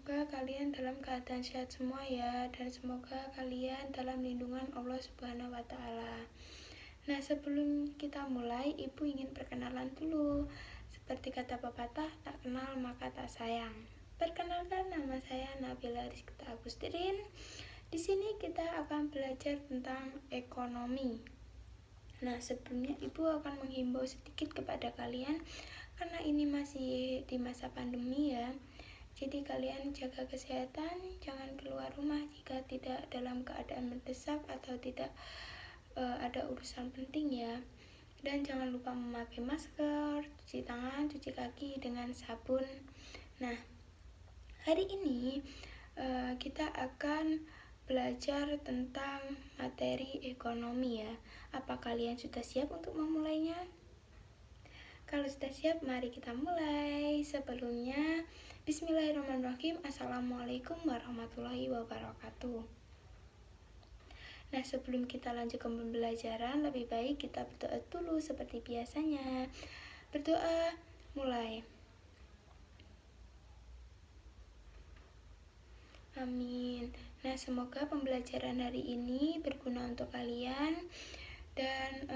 Semoga kalian dalam keadaan sehat semua ya, dan semoga kalian dalam lindungan Allah Subhanahu wa Ta'ala. Nah, sebelum kita mulai, Ibu ingin perkenalan dulu. Seperti kata pepatah, tak kenal maka tak sayang. Perkenalkan, nama saya Nabila Rizkita Agustirin. Di sini kita akan belajar tentang ekonomi. Nah, sebelumnya Ibu akan menghimbau sedikit kepada kalian karena ini masih di masa pandemi ya. Jadi kalian jaga kesehatan, jangan keluar rumah jika tidak dalam keadaan mendesak atau tidak ada urusan penting ya. Dan jangan lupa memakai masker, cuci tangan, cuci kaki dengan sabun. Nah, hari ini kita akan belajar tentang materi ekonomi ya. Apa kalian sudah siap untuk memulainya? Kalau sudah siap, mari kita mulai. Sebelumnya, bismillahirrahmanirrahim. Assalamualaikum warahmatullahi wabarakatuh. Nah, sebelum kita lanjut ke pembelajaran, lebih baik kita berdoa dulu seperti biasanya. Berdoa, mulai. Amin. Nah, semoga pembelajaran hari ini berguna untuk kalian dan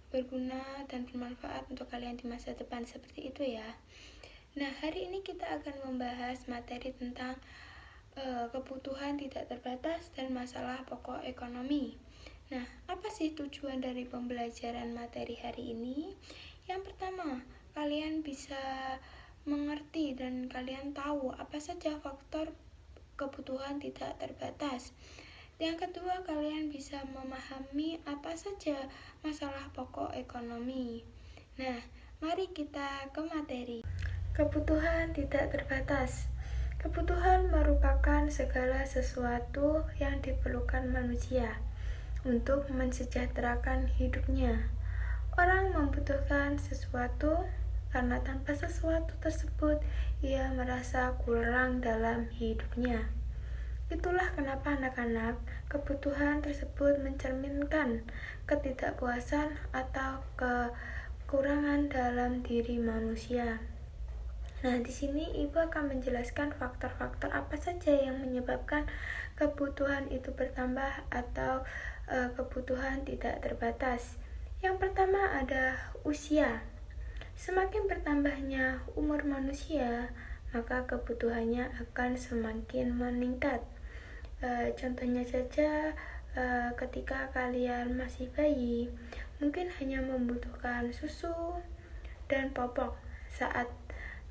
berguna dan bermanfaat untuk kalian di masa depan, seperti itu ya. Nah, hari ini kita akan membahas materi tentang kebutuhan tidak terbatas dan masalah pokok ekonomi. Nah, apa sih tujuan dari pembelajaran materi hari ini? Yang pertama, kalian bisa mengerti dan kalian tahu apa saja faktor kebutuhan tidak terbatas. Yang kedua, kalian bisa memahami apa saja masalah pokok ekonomi. Nah, mari kita ke materi. Kebutuhan tidak terbatas. Kebutuhan merupakan segala sesuatu yang diperlukan manusia untuk mensejahterakan hidupnya. Orang membutuhkan sesuatu karena tanpa sesuatu tersebut ia merasa kurang dalam hidupnya. Itulah kenapa anak-anak kebutuhan tersebut mencerminkan ketidakpuasan atau kekurangan dalam diri manusia. Nah, di sini Ibu akan menjelaskan faktor-faktor apa saja yang menyebabkan kebutuhan itu bertambah atau kebutuhan tidak terbatas. Yang pertama ada usia. Semakin bertambahnya umur manusia, maka kebutuhannya akan semakin meningkat. Contohnya saja ketika kalian masih bayi, mungkin hanya membutuhkan susu dan popok.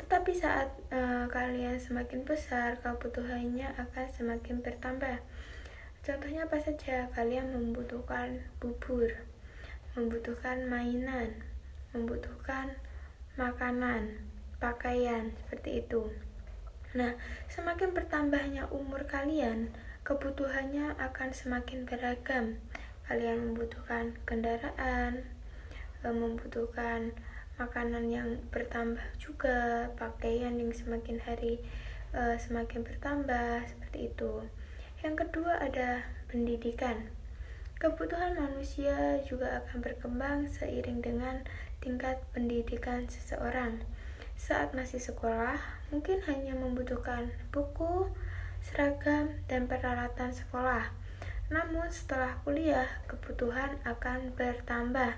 Tetapi saat kalian semakin besar, kebutuhannya akan semakin bertambah. Contohnya apa saja? Kalian membutuhkan bubur, membutuhkan mainan, membutuhkan makanan, pakaian, seperti itu. Nah, semakin bertambahnya umur kalian, kebutuhannya akan semakin beragam. Kalian membutuhkan kendaraan, membutuhkan makanan yang bertambah juga, pakaian yang semakin hari semakin bertambah, seperti itu. Yang kedua ada pendidikan. Kebutuhan manusia juga akan berkembang seiring dengan tingkat pendidikan seseorang. Saat masih sekolah, mungkin hanya membutuhkan buku, seragam, dan peralatan sekolah. Namun setelah kuliah, kebutuhan akan bertambah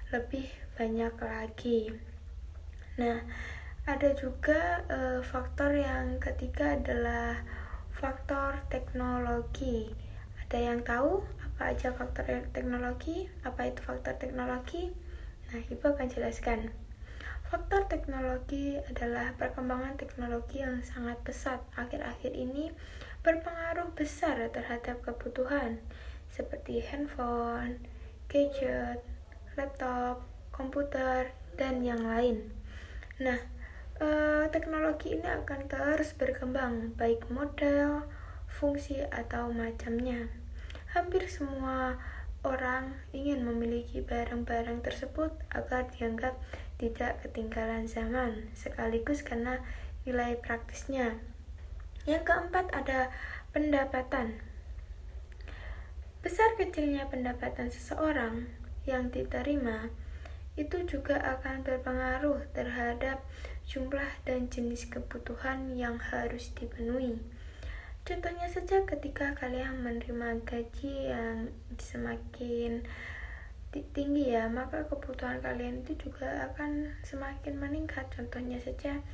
lebih banyak lagi. Nah, ada juga faktor yang ketiga adalah faktor teknologi. Ada yang tahu apa aja faktor teknologi? Apa itu faktor teknologi? Nah, Ibu akan jelaskan. Faktor teknologi adalah perkembangan teknologi yang sangat pesat akhir-akhir ini berpengaruh besar terhadap kebutuhan seperti handphone, gadget, laptop, komputer, dan yang lain. Nah, teknologi ini akan terus berkembang, baik model, fungsi, atau macamnya. Hampir semua orang ingin memiliki barang-barang tersebut agar dianggap tidak ketinggalan zaman, sekaligus karena nilai praktisnya. Yang keempat ada pendapatan. Besar kecilnya pendapatan seseorang yang diterima itu juga akan berpengaruh terhadap jumlah dan jenis kebutuhan yang harus dipenuhi. Contohnya saja ketika kalian menerima gaji yang semakin tinggi ya, maka kebutuhan kalian itu juga akan semakin meningkat. Contohnya saja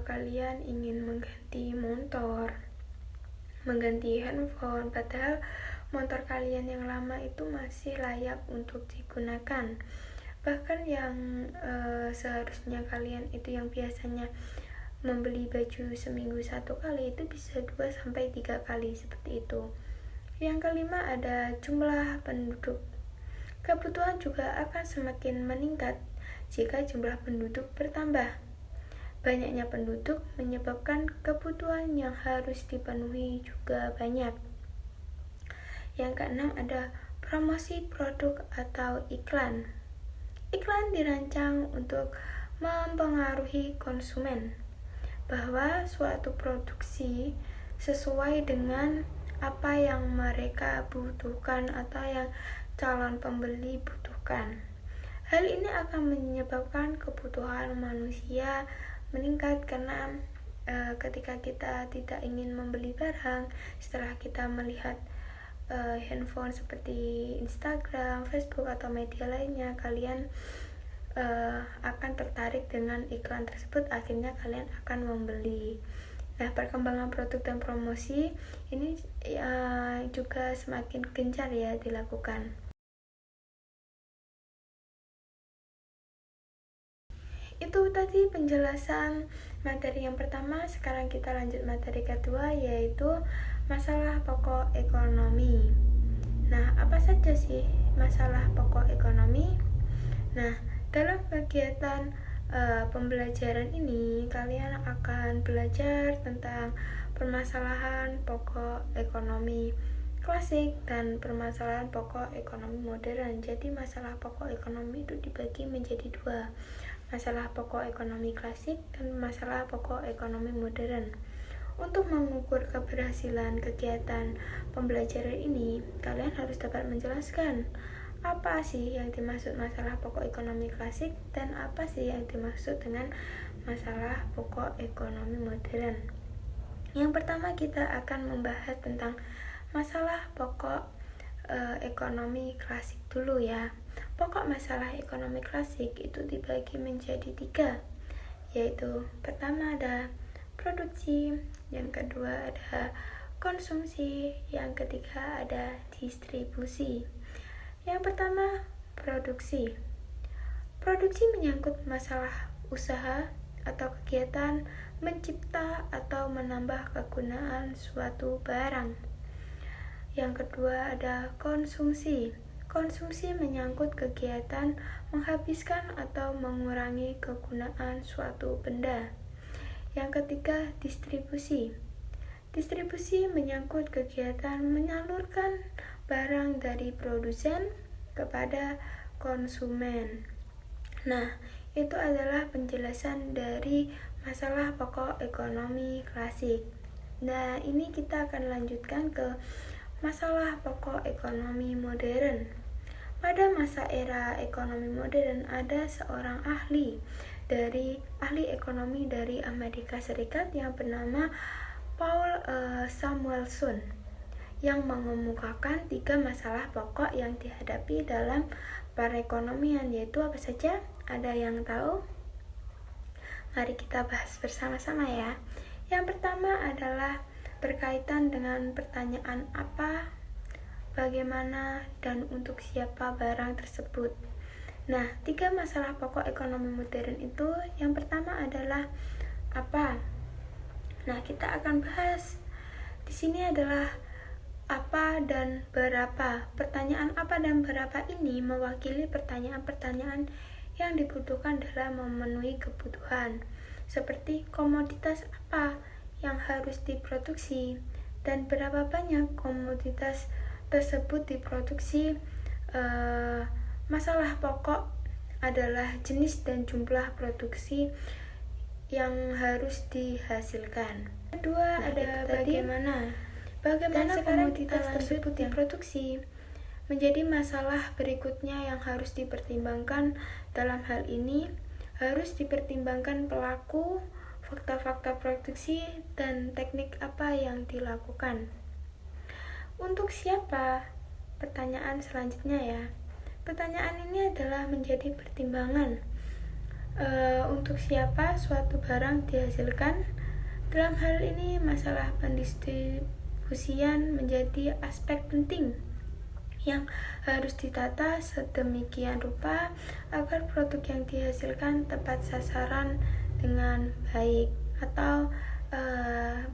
kalian ingin mengganti motor, mengganti handphone, padahal motor kalian yang lama itu masih layak untuk digunakan. Bahkan yang seharusnya kalian itu yang biasanya membeli baju seminggu 1 kali itu bisa 2-3 kali seperti itu. Yang kelima ada jumlah penduduk. Kebutuhan juga akan semakin meningkat jika jumlah penduduk bertambah. Banyaknya penduduk menyebabkan kebutuhan yang harus dipenuhi juga banyak. Yang keenam ada promosi produk atau iklan. Iklan dirancang untuk mempengaruhi konsumen bahwa suatu produksi sesuai dengan apa yang mereka butuhkan atau yang calon pembeli butuhkan. Hal ini akan menyebabkan kebutuhan manusia meningkat karena ketika kita tidak ingin membeli barang, setelah kita melihat handphone seperti Instagram, Facebook, atau media lainnya, kalian akan tertarik dengan iklan tersebut, akhirnya kalian akan membeli. Nah, perkembangan produk dan promosi ini juga semakin gencar ya dilakukan. Itu tadi penjelasan materi yang pertama. Sekarang kita lanjut materi kedua, yaitu masalah pokok ekonomi. Nah, apa saja sih masalah pokok ekonomi? Nah, dalam kegiatan pembelajaran ini kalian akan belajar tentang permasalahan pokok ekonomi klasik dan permasalahan pokok ekonomi modern. Jadi masalah pokok ekonomi itu dibagi menjadi 2, masalah pokok ekonomi klasik dan masalah pokok ekonomi modern. Untuk mengukur keberhasilan kegiatan pembelajaran ini, kalian harus dapat menjelaskan apa sih yang dimaksud masalah pokok ekonomi klasik dan apa sih yang dimaksud dengan masalah pokok ekonomi modern. Yang pertama kita akan membahas tentang masalah pokok ekonomi klasik dulu ya. Pokok masalah ekonomi klasik itu dibagi menjadi 3, yaitu pertama ada produksi, yang kedua ada konsumsi, yang ketiga ada distribusi. Yang pertama, produksi. Produksi menyangkut masalah usaha atau kegiatan mencipta atau menambah kegunaan suatu barang. Yang kedua ada konsumsi. Konsumsi menyangkut kegiatan menghabiskan atau mengurangi kegunaan suatu benda. Yang ketiga, distribusi. Distribusi menyangkut kegiatan menyalurkan barang dari produsen kepada konsumen. Nah, itu adalah penjelasan dari masalah pokok ekonomi klasik. Nah, ini kita akan lanjutkan ke masalah pokok ekonomi modern. Pada masa era ekonomi modern ada seorang ahli ekonomi dari Amerika Serikat yang bernama Paul Samuelson yang mengemukakan 3 masalah pokok yang dihadapi dalam perekonomian, yaitu apa saja? Ada yang tahu? Mari kita bahas bersama-sama ya. Yang pertama adalah berkaitan dengan pertanyaan apa, bagaimana, dan untuk siapa barang tersebut. Nah, 3 masalah pokok ekonomi modern itu yang pertama adalah apa? Nah, kita akan bahas di sini adalah apa dan berapa. Pertanyaan apa dan berapa ini mewakili pertanyaan-pertanyaan yang dibutuhkan dalam memenuhi kebutuhan, seperti komoditas apa yang harus diproduksi dan berapa banyak komoditas tersebut diproduksi. Masalah pokok adalah jenis dan jumlah produksi yang harus dihasilkan. Kedua, ada bagaimana komoditas tersebut diproduksi. Menjadi masalah berikutnya yang harus dipertimbangkan dalam hal ini Harus dipertimbangkan pelaku, fakta-fakta produksi, dan teknik apa yang dilakukan. Untuk siapa? Pertanyaan selanjutnya ya. Pertanyaan ini adalah menjadi pertimbangan. Untuk siapa suatu barang dihasilkan? Dalam hal ini masalah pendistribusian menjadi aspek penting yang harus ditata sedemikian rupa agar produk yang dihasilkan tepat sasaran dengan baik atau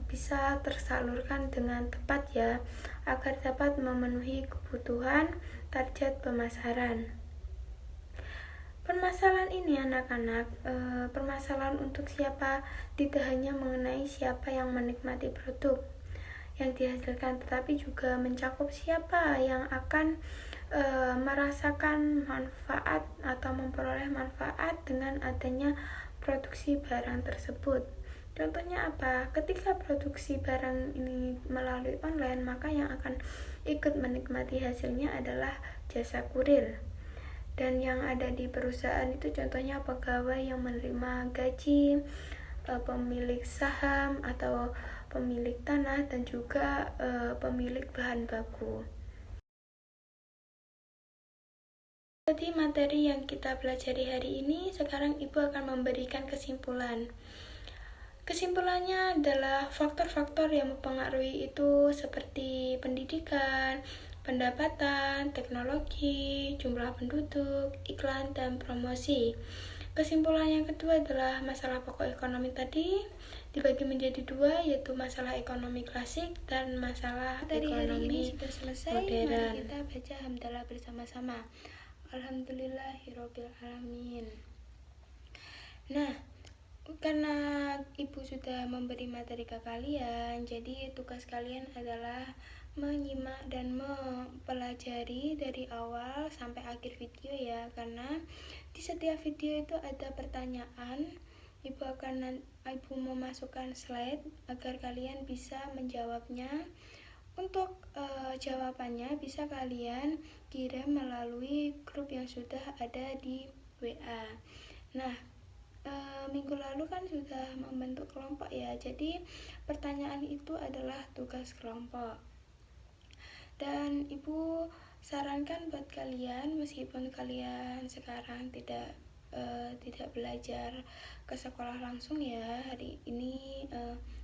bisa tersalurkan dengan tepat ya, agar dapat memenuhi kebutuhan target pemasaran. Permasalahan ini anak-anak, permasalahan untuk siapa tidak hanya mengenai siapa yang menikmati produk yang dihasilkan, tetapi juga mencakup siapa yang akan merasakan manfaat atau memperoleh manfaat dengan adanya produksi barang tersebut. Contohnya apa? Ketika produksi barang ini melalui online, maka yang akan ikut menikmati hasilnya adalah jasa kurir. Dan yang ada di perusahaan itu contohnya pegawai yang menerima gaji, pemilik saham atau pemilik tanah, dan juga pemilik bahan baku. Jadi materi yang kita pelajari hari ini, sekarang Ibu akan memberikan kesimpulan. Kesimpulannya adalah faktor-faktor yang mempengaruhi itu seperti pendidikan, pendapatan, teknologi, jumlah penduduk, iklan, dan promosi. Kesimpulan yang kedua adalah masalah pokok ekonomi tadi dibagi menjadi dua, yaitu masalah ekonomi klasik dan masalah ekonomi sudah selesai. Modern. Mari kita baca hamdalah bersama-sama. Alhamdulillahirabbil alamin. Nah, karena Ibu sudah memberi materi ke kalian, jadi tugas kalian adalah menyimak dan mempelajari dari awal sampai akhir video ya, karena di setiap video itu ada pertanyaan. Ibu memasukkan slide agar kalian bisa menjawabnya. Untuk jawabannya bisa kalian kirim melalui grup yang sudah ada di WA. Nah, minggu lalu kan sudah membentuk kelompok ya, jadi pertanyaan itu adalah tugas kelompok. Dan Ibu sarankan buat kalian, meskipun kalian sekarang tidak belajar ke sekolah langsung ya, hari ini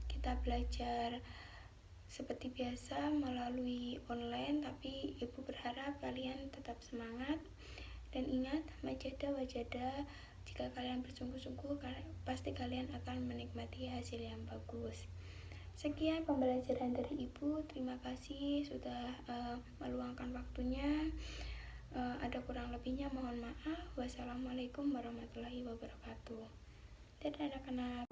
kita belajar seperti biasa melalui online, tapi Ibu berharap kalian tetap semangat dan ingat majada wajada. Jika kalian bersungguh-sungguh, pasti kalian akan menikmati hasil yang bagus. Sekian pembelajaran dari Ibu. Terima kasih sudah meluangkan waktunya. Ada kurang lebihnya mohon maaf. Wassalamualaikum warahmatullahi wabarakatuh. Dadah anak-anak.